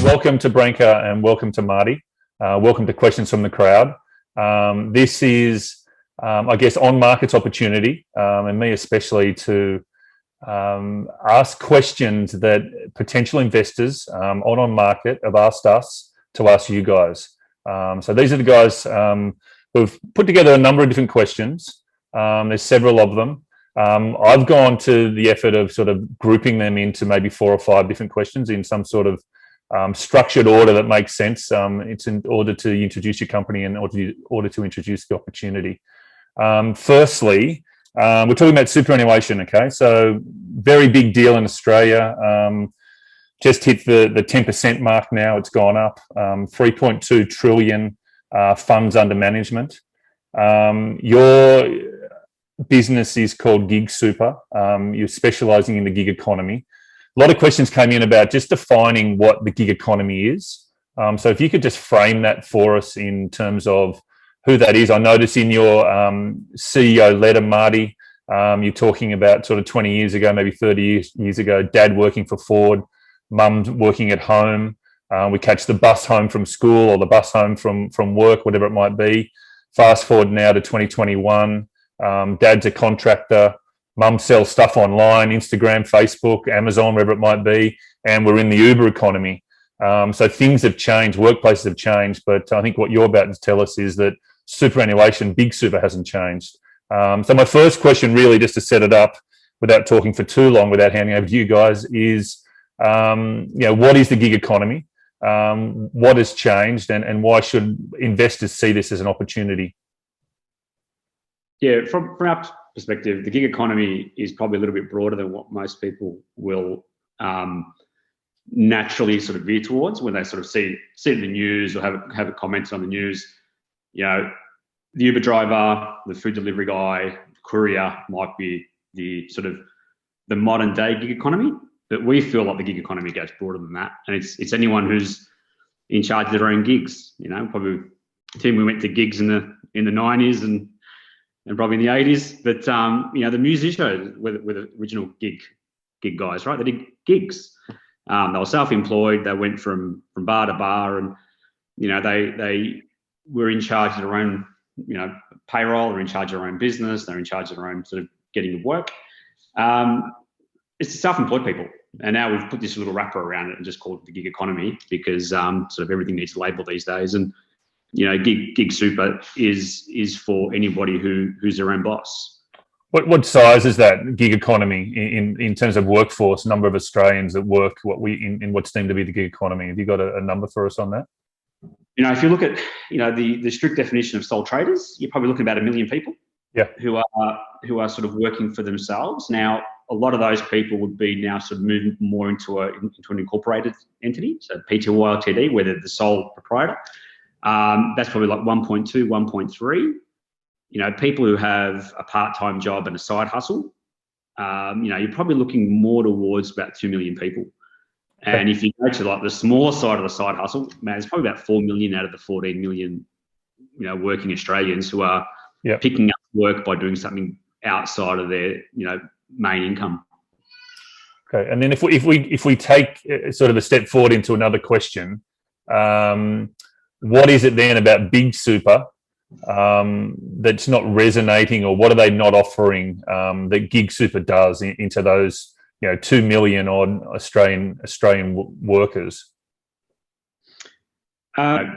Welcome to Branka and welcome to Marty. Welcome to Questions from the Crowd. This is, I guess, OnMarket's opportunity, and me especially, to ask questions that potential investors on OnMarket have asked us to ask you guys. So these are the guys who've put together a number of different questions. There's several of them. I've gone to the effort of sort of grouping them into maybe 4 or 5 different questions in some sort of structured order that makes sense. It's in order to introduce your company and order to introduce the opportunity. Firstly, we're talking about superannuation, okay? So very big deal in Australia. Just hit the 10% mark now. It's gone up. 3.2 trillion funds under management. Your business is called GigSuper. You're specializing in the gig economy. A lot of questions came in about just defining what the gig economy is. So if you could just frame that for us in terms of who that is. I noticed in your CEO letter, Marty, you're talking about sort of 20 years ago, maybe 30 years ago, dad working for Ford, mum working at home. We catch the bus home from school or the bus home from work, whatever it might be. Fast forward now to 2021, dad's a contractor. Mum sells stuff online, Instagram, Facebook, Amazon, wherever it might be, and we're in the Uber economy. So things have changed, workplaces have changed, but I think what you're about to tell us is that superannuation, big super, hasn't changed. So my first question, really, just to set it up without talking for too long, without handing over to you guys, is what is the gig economy? What has changed, and why should investors see this as an opportunity? Yeah, from our perspective, the gig economy is probably a little bit broader than what most people will naturally sort of veer towards when they sort of see the news or have a comment on the news. You know, the Uber driver, the food delivery guy, courier might be the sort of the modern day gig economy, but we feel like the gig economy goes broader than that, and it's anyone who's in charge of their own gigs. You know, probably Tim, we went to gigs in the 90s and probably in the 80s, but the musicians were the original gig guys, right? They did gigs. They were self-employed. They went from bar to bar, and they were in charge of their own payroll. They're in charge of their own business. They're in charge of their own sort of getting the work. It's self-employed people, and now we've put this little wrapper around it and just called it the gig economy because sort of everything needs a label these days. And gig super is for anybody who's their own boss. What size is that gig economy in terms of workforce, number of Australians that work in what's deemed to be the gig economy? Have you got a number for us on that? If you look at the strict definition of sole traders, you're probably looking at about 1 million people. Yeah. Who are sort of working for themselves. Now, a lot of those people would be now sort of moving more into an incorporated entity, so Pty Ltd, where they're the sole proprietor. That's probably like 1.2, 1.3. People who have a part-time job and a side hustle, you're probably looking more towards about 2 million people. And if you go to like the smaller side of the side hustle, man, it's probably about 4 million out of the 14 million, working Australians who are picking up work by doing something outside of their, main income. Okay, and then if we take sort of a step forward into another question, what is it then about Big Super that's not resonating, or what are they not offering that Gig Super does into those 2 million odd Australian workers?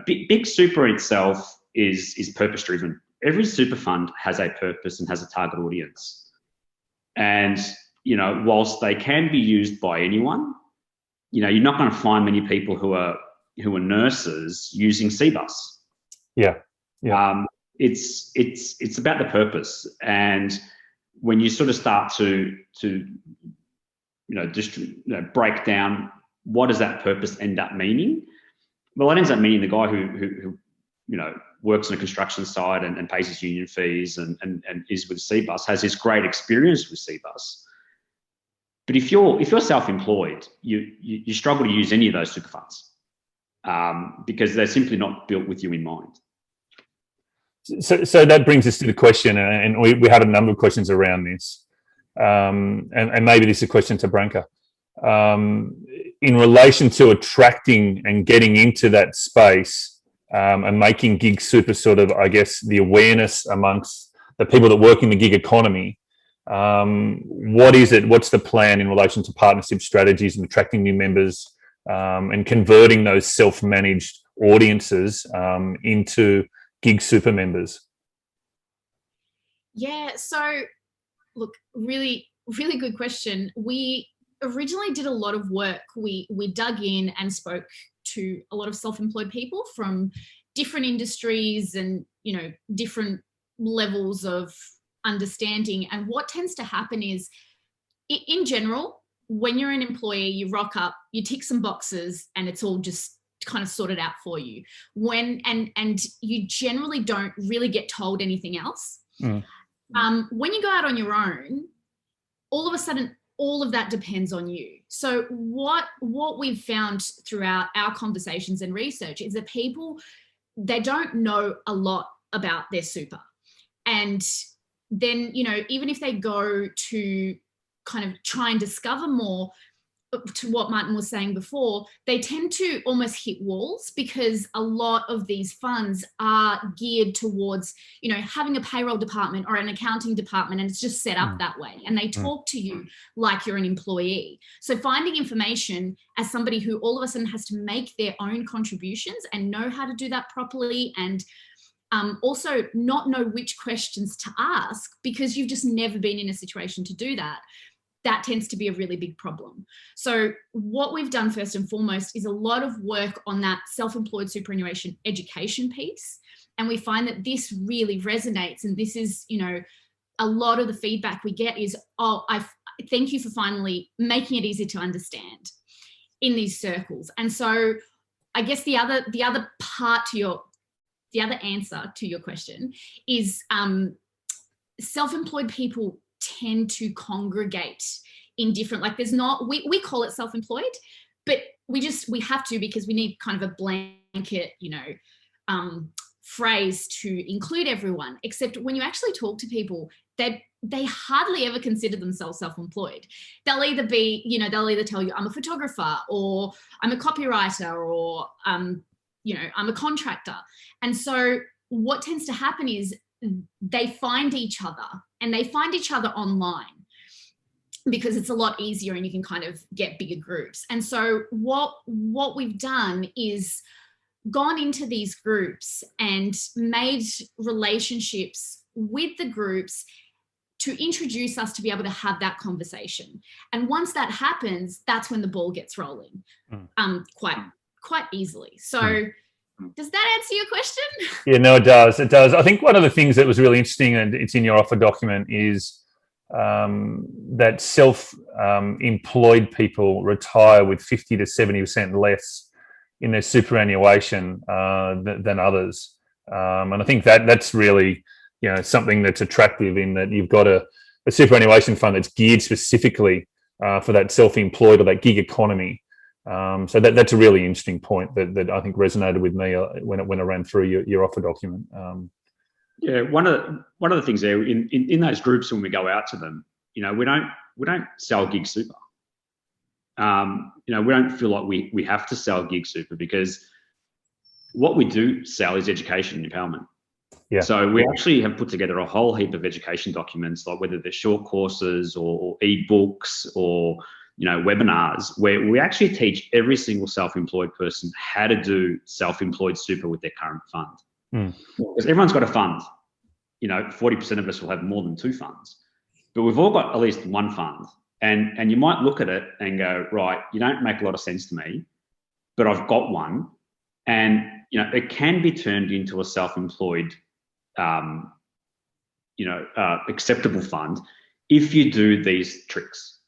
Big Super itself is purpose driven. Every super fund has a purpose and has a target audience, and whilst they can be used by anyone, you're not going to find many people who are nurses using CBUS. Yeah. It's about the purpose, and when you sort of start to break down what does that purpose end up meaning. Well, it ends up meaning the guy who works on a construction site and pays his union fees and is with CBUS, has this great experience with CBUS. But if you're self-employed, you struggle to use any of those super funds because they're simply not built with you in mind. So that brings us to the question, and we had a number of questions around this, and maybe this is a question to Branka. In relation to attracting and getting into that space and making GigSuper sort of, I guess, the awareness amongst the people that work in the gig economy, what is it? What's the plan in relation to partnership strategies and attracting new members and converting those self-managed audiences into GigSuper members? Yeah, so look, really, really good question. We originally did a lot of work. We dug in and spoke to a lot of self-employed people from different industries and, you know, different levels of understanding. And what tends to happen is, in general, when you're an employee, you rock up, you tick some boxes, and it's all just kind of sorted out for you. And you generally don't really get told anything else. When you go out on your own, all of a sudden, all of that depends on you. So what we've found throughout our conversations and research is that people, they don't know a lot about their super. And then, you know, even if they go to kind of try and discover more, to what Martin was saying before, they tend to almost hit walls because a lot of these funds are geared towards, you know, having a payroll department or an accounting department, and it's just set up that way. And they talk to you like you're an employee. So finding information as somebody who all of a sudden has to make their own contributions and know how to do that properly, and also not know which questions to ask because you've just never been in a situation to do that, that tends to be a really big problem. So what we've done first and foremost is a lot of work on that self-employed superannuation education piece. And we find that this really resonates. And this is, you know, a lot of the feedback we get is, oh, I thank you for finally making it easy to understand in these circles. And so I guess the other part to the other answer to your question is self-employed people tend to congregate in different, like there's not, we call it self-employed, but we have to, because we need kind of a blanket, you know, phrase to include everyone, except when you actually talk to people, they hardly ever consider themselves self-employed. They'll either be, you know, they'll either tell you I'm a photographer, or I'm a copywriter, or, you know, I'm a contractor. And so what tends to happen is they find each other, and they find each other online because it's a lot easier and you can kind of get bigger groups. And so what we've done is gone into these groups and made relationships with the groups to introduce us to be able to have that conversation. And once that happens, that's when the ball gets rolling quite easily. So does that answer your question? Yeah, no, it does. It does. I think one of the things that was really interesting, and it's in your offer document, is that self-employed people retire with 50 to 70% less in their superannuation than others. And I think that's really, you know, something that's attractive, in that you've got a superannuation fund that's geared specifically for that self-employed or that gig economy. So that's a really interesting point that I think resonated with me when I ran through your offer document. Yeah, one of the things there in those groups, when we go out to them, you know, we don't sell GigSuper. You know, we don't feel like we have to sell GigSuper, because what we do sell is education and empowerment. Yeah. So we actually have put together a whole heap of education documents, like whether they're short courses or e-books or, you know, webinars, where we actually teach every single self-employed person how to do self-employed super with their current fund. Because everyone's got a fund. You know, 40% of us will have more than 2 funds, but we've all got at least one fund. And you might look at it and go, right, you don't make a lot of sense to me, but I've got one. And, you know, it can be turned into a self-employed, you know, acceptable fund if you do these tricks.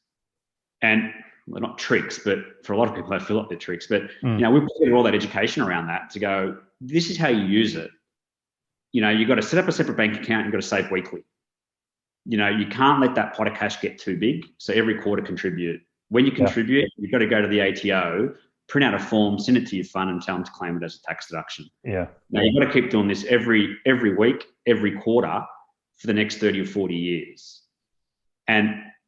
And well, not tricks, but for a lot of people, they feel like they're tricks. But, you know, we put together all that education around that to go, this is how you use it. you've got to set up a separate bank account. You've got to save weekly. You can't let that pot of cash get too big. So every quarter contribute. When you contribute, you've got to go to the ATO, print out a form, send it to your fund, and tell them to claim it as a tax deduction. Yeah. Now you've got to keep doing this every week, every quarter for the next 30 or 40 years.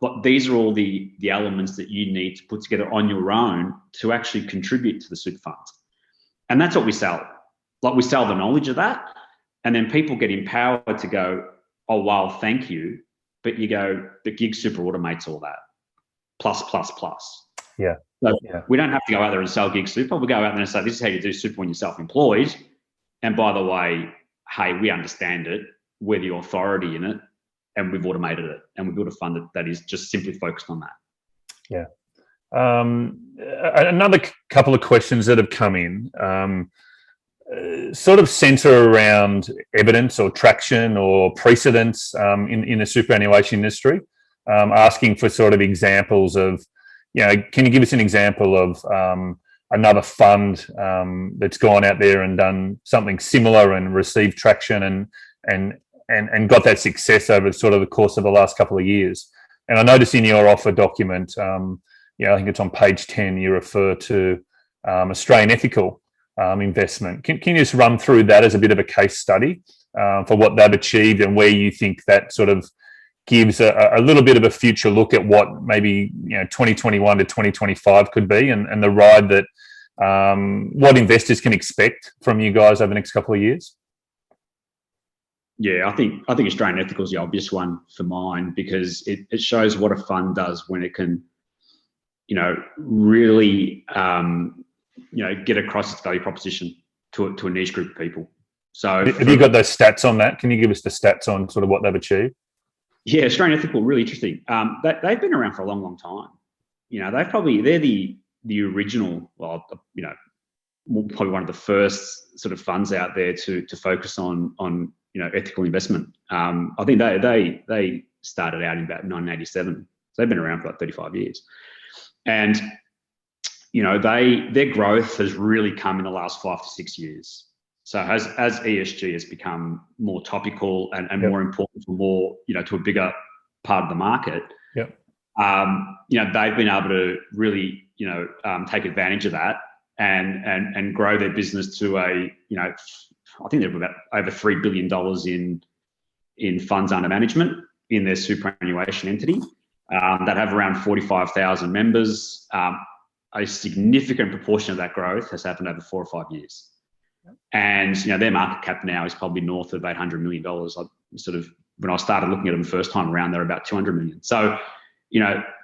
But these are all the elements that you need to put together on your own to actually contribute to the super funds. And that's what we sell. Like, we sell the knowledge of that, and then people get empowered to go, oh, wow, thank you. But you go, the GigSuper automates all that. Plus. Yeah. So we don't have to go out there and sell GigSuper. We go out there and say, this is how you do super when you're self-employed. And by the way, hey, we understand it. We're the authority in it, and we've automated it, and we've built a fund that is just simply focused on that. Yeah. Another couple of questions that have come in sort of center around evidence or traction or precedents in the superannuation industry, asking for sort of examples of, can you give us an example of another fund that's gone out there and done something similar and received traction and got that success over sort of the course of the last couple of years? And I noticed in your offer document, I think it's on page 10, you refer to Australian Ethical Investment. Can you just run through that as a bit of a case study for what they've achieved and where you think that sort of gives a little bit of a future look at what maybe 2021 to 2025 could be, and the ride that what investors can expect from you guys over the next couple of years? Yeah, I think Australian Ethical is the obvious one for mine, because it shows what a fund does when it can, really, get across its value proposition to a niche group of people. So, have you got those stats on that? Can you give us the stats on sort of what they've achieved? Yeah, Australian Ethical, really interesting. They've been around for a long, long time. They're the original, probably one of the first sort of funds out there to focus on ethical investment. I think they started out in about 1987. So they've been around for like 35 years. And, their growth has really come in the last 5 to 6 years. So as ESG has become more topical and more important for more, to a bigger part of the market, they've been able to really, take advantage of that and grow their business to I think they've about over $3 billion in funds under management in their superannuation entity that have around 45,000 members. A significant proportion of that growth has happened over 4 or 5 years. And, their market cap now is probably north of $800 million. When I started looking at them first time around, they're about 200 million. So,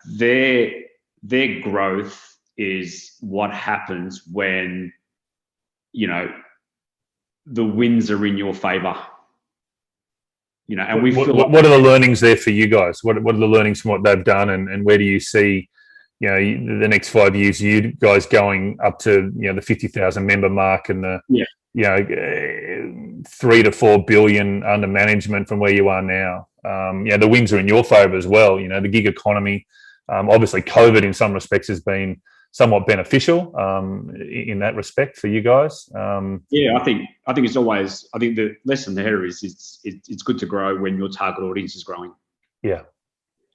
their growth is what happens when, the winds are in your favor. And we feel what are the learnings there for you guys? What are the learnings from what they've done, and where do you see, the next 5 years, you guys going up to, the 50,000 member mark and the, 3 to 4 billion under management from where you are now? The winds are in your favour as well. The gig economy, obviously COVID in some respects has been somewhat beneficial in that respect for you guys. I think it's always, I think the lesson there is it's good to grow when your target audience is growing. Yeah.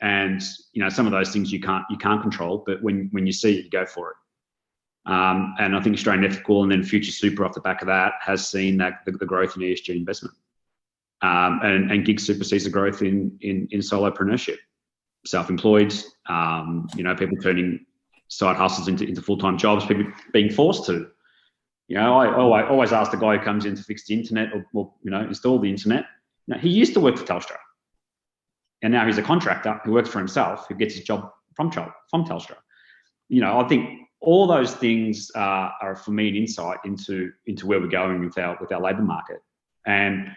And some of those things you can't control, but when you see it, you go for it. And I think Australian Ethical and then Future Super off the back of that has seen that the growth in ESG investment. And GigSuper sees the growth in solopreneurship, self-employed, people turning side hustles into full-time jobs, people being forced to. I always ask the guy who comes in to fix the internet or install the internet. He used to work for Telstra, and now he's a contractor who works for himself, who gets his job from Telstra. I think all those things are for me an insight into where we're going with our labour market. And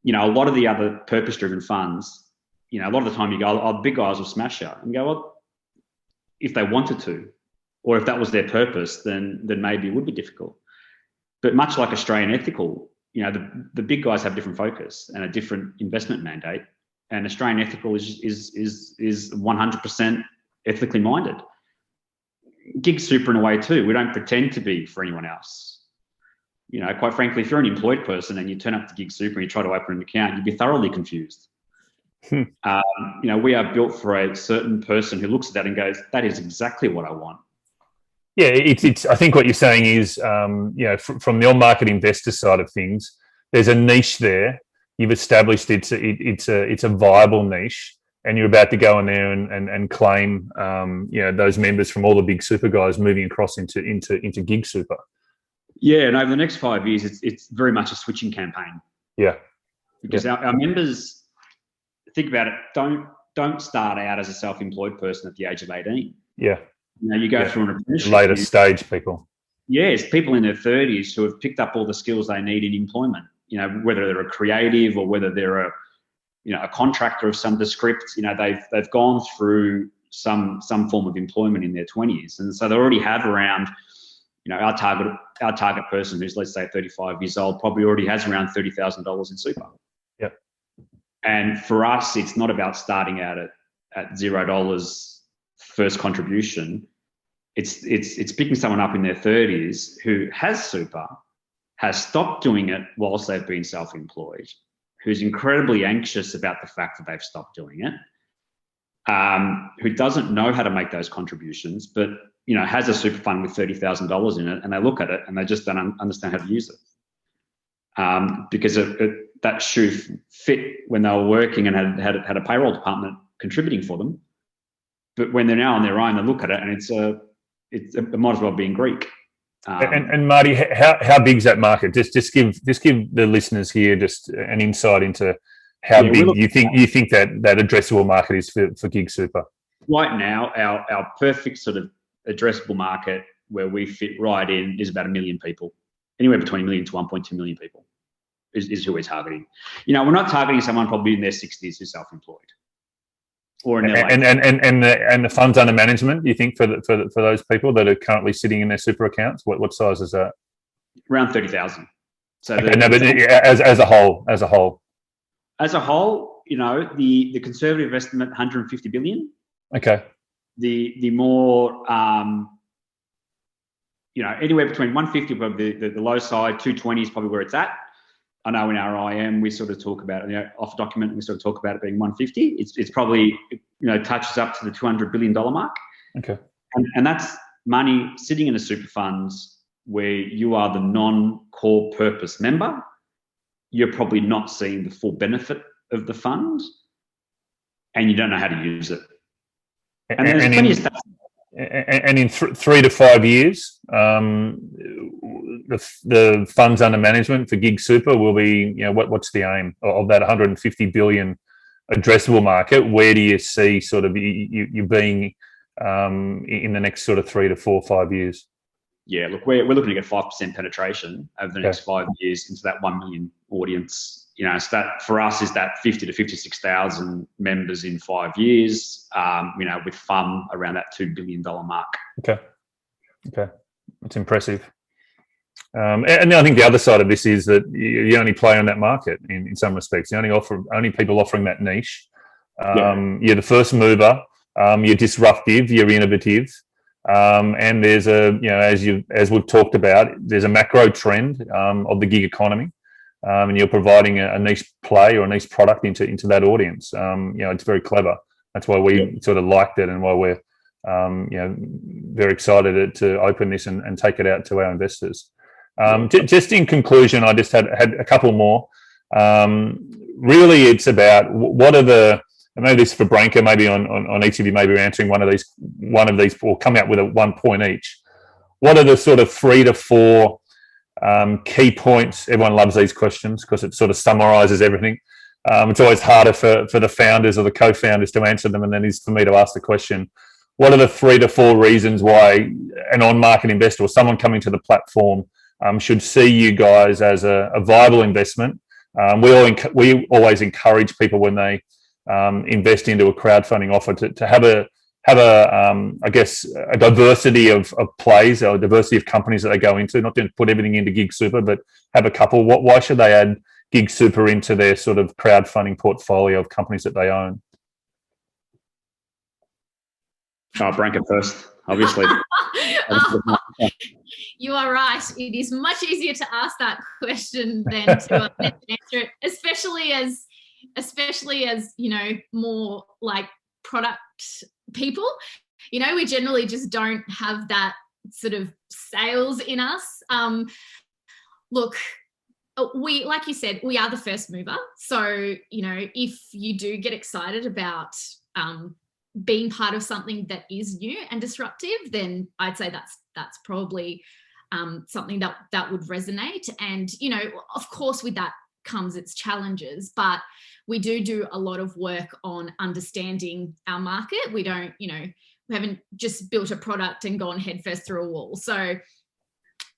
a lot of the other purpose-driven funds, a lot of the time you go, the big guys will smash you, and go, well, if they wanted to, or if that was their purpose, then maybe it would be difficult. But much like Australian Ethical, the big guys have different focus and a different investment mandate. And Australian Ethical is 100% ethically minded. GigSuper in a way too. We don't pretend to be for anyone else. You know, quite frankly, if you're an employed person and you turn up to GigSuper and you try to open an account, you'd be thoroughly confused. You know, we are built for a certain person who looks at that and goes, that is exactly what I want. Yeah, it's. I think what you're saying is, you know, from the on-market investor side of things, there's a niche there. You've established it's a viable niche, and you're about to go in there and claim, you know, those members from all the big super guys moving across into GigSuper. Yeah, and over the next 5 years, it's very much a switching campaign. Yeah, because our members, think about it, don't start out as a self-employed person at the age of 18. Yeah. You know, you go through an apprenticeship. Later stage people. Yes, people in their 30s who have picked up all the skills they need in employment. You know, whether they're a creative or whether they're a contractor of some descript. You know, they've gone through some form of employment in their 20s, and so they already have around. You know, our target person who's, let's say, 35 years old probably already has around $30,000 in super. Yep. And for us, it's not about starting out at $0 first contribution. It's picking someone up in their 30s who has super, has stopped doing it whilst they've been self-employed, who's incredibly anxious about the fact that they've stopped doing it, who doesn't know how to make those contributions, but you know, has a super fund with $30,000 in it, and they look at it and they just don't understand how to use it, because that shoe fit when they were working and had a payroll department contributing for them, but when they're now on their own, they look at it and it might as well be in Greek. And Marty, how big is that market? Just give the listeners here just an insight into how big you think that addressable market is for GigSuper. Right now, our perfect sort of addressable market where we fit right in is about 1 million people, anywhere between 1 million to 1.2 million people is who we're targeting. You know, we're not targeting someone probably in their 60s who's self-employed, or in their and the funds under management. You think for those people that are currently sitting in their super accounts, what size is that? Around 30,000. So okay, but as a whole, you know, the conservative estimate 150 billion. Okay. The more, you know, anywhere between 150, probably the low side, 220 is probably where it's at. I know in our IM, we sort of talk about it, you know, off document, we sort of talk about it being 150. It's probably, you know, touches up to the $200 billion mark. Okay. And that's money sitting in a super funds where you are the non-core purpose member. You're probably not seeing the full benefit of the fund and you don't know how to use it. And there's plenty of stuff. And in 3 to 5 years, the funds under management for GigSuper will be, you know, what's the aim of that 150 billion addressable market? Where do you see sort of you being in the next sort of 3 to 4 or 5 years? Yeah, look, we're looking to get 5% penetration over the next 5 years into that 1 million audience. You know, so that for us is that 50 to 56,000 members in 5 years. You know, with FUM around that $2 billion mark. Okay, that's impressive. And I think the other side of this is that you only play on that market in some respects. You only people offering that niche. You're the first mover. You're disruptive. You're innovative. And there's as we've talked about, there's a macro trend of the gig economy. And you're providing a niche play or a niche product into that audience. You know, it's very clever. That's why we sort of liked it and why we're, you know, very excited to open this and take it out to our investors. Just in conclusion, I just had a couple more. Really, it's about what are the, and maybe this is for Branka, maybe on each of you, maybe answering one of these, or come out with a 1 point each. What are the sort of 3 to 4 key points? Everyone loves these questions because it sort of summarizes everything. It's always harder for the founders or the co-founders to answer them, and then it's for me to ask the question. What are the 3 to 4 reasons why an on-market investor or someone coming to the platform should see you guys as a viable investment? We always encourage people when they invest into a crowdfunding offer to have a I guess a diversity of plays or a diversity of companies that they go into, not to put everything into GigSuper, but have a couple. Why should they add GigSuper into their sort of crowdfunding portfolio of companies that they own? Branka first, obviously. You are right. It is much easier to ask that question than to answer it, especially as more like product people. We generally just don't have that sort of sales in us. Look, we, like you said, we are the first mover. So, if you do get excited about being part of something that is new and disruptive, then I'd say that's probably something that would resonate. And, of course, with that comes its challenges, but we do a lot of work on understanding our market. We don't, we haven't just built a product and gone headfirst through a wall. So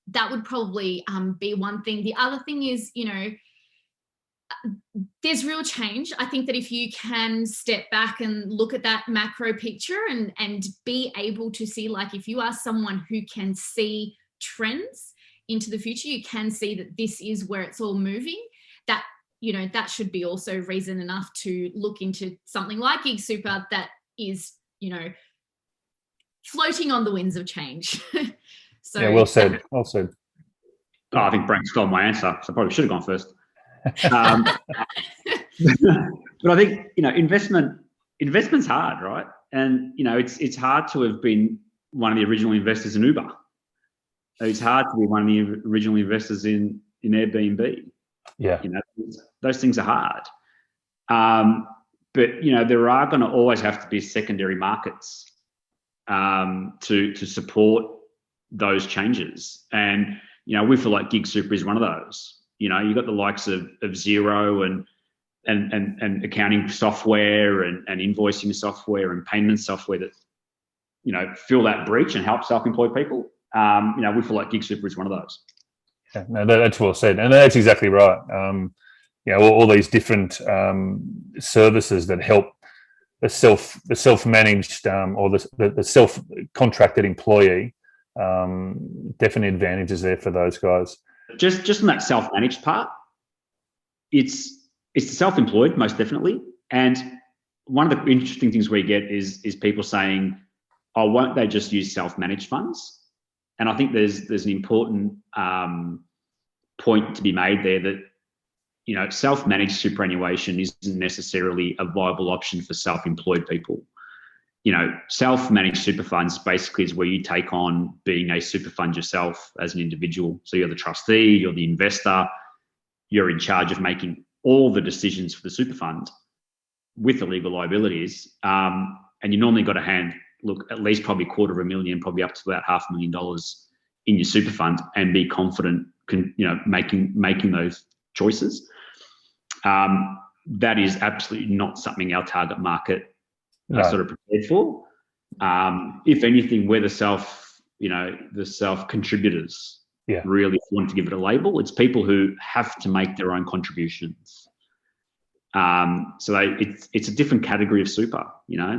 that would probably be one thing. The other thing is, there's real change. I think that if you can step back and look at that macro picture and be able to see, like, if you are someone who can see trends into the future, you can see that this is where it's all moving, that, that should be also reason enough to look into something like GigSuper that is, floating on the winds of change. So yeah, well said. Well said. Oh, I think Branka stole my answer, so I probably should have gone first. But I think investment's hard, right? And it's hard to have been one of the original investors in Uber. It's hard to be one of the original investors in Airbnb. Yeah, those things are hard. But there are going to always have to be secondary markets to support those changes, and we feel like GigSuper is one of those. You've got the likes of Xero and accounting software and invoicing software and payment software that fill that breach and help self-employed people. We feel like GigSuper is one of those. Yeah, no, that's well said, and that's exactly right. All these different services that help the self-managed or the self-contracted employee. Definitely advantages there for those guys. Just on that self-managed part, it's the self-employed most definitely. And one of the interesting things we get is people saying, "Oh, won't they just use self-managed funds?" And I think there's an important point to be made there that self-managed superannuation isn't necessarily a viable option for self-employed people. Self-managed super funds basically is where you take on being a super fund yourself as an individual. So you're the trustee, you're the investor, you're in charge of making all the decisions for the super fund with the legal liabilities. And you normally got to hand, at least probably $250,000, probably up to about $500,000 in your super fund and be confident, making those choices. That is absolutely not something our target market are sort of prepared for. If anything, we're the self contributors. Yeah. Really, if you want to give it a label, it's people who have to make their own contributions. So it's a different category of super.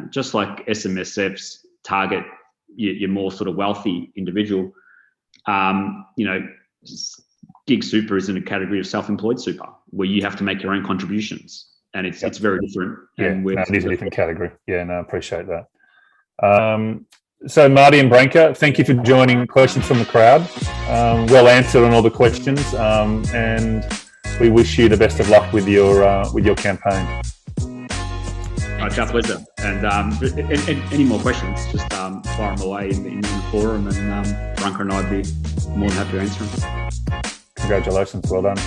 Just like SMSFs target your more sort of wealthy individual. GigSuper is in a category of self-employed super where you have to make your own contributions. And it's very different. And it is a different category. Yeah, no, I appreciate that. So Marty and Branka, thank you for joining Questions from the Crowd. Well answered on all the questions, and we wish you the best of luck with your campaign. It's our pleasure. And any more questions, just fire them away in the forum, and Branka and I'd be more than happy to answer them. Congratulations, well done.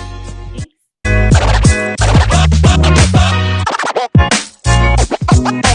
Thanks.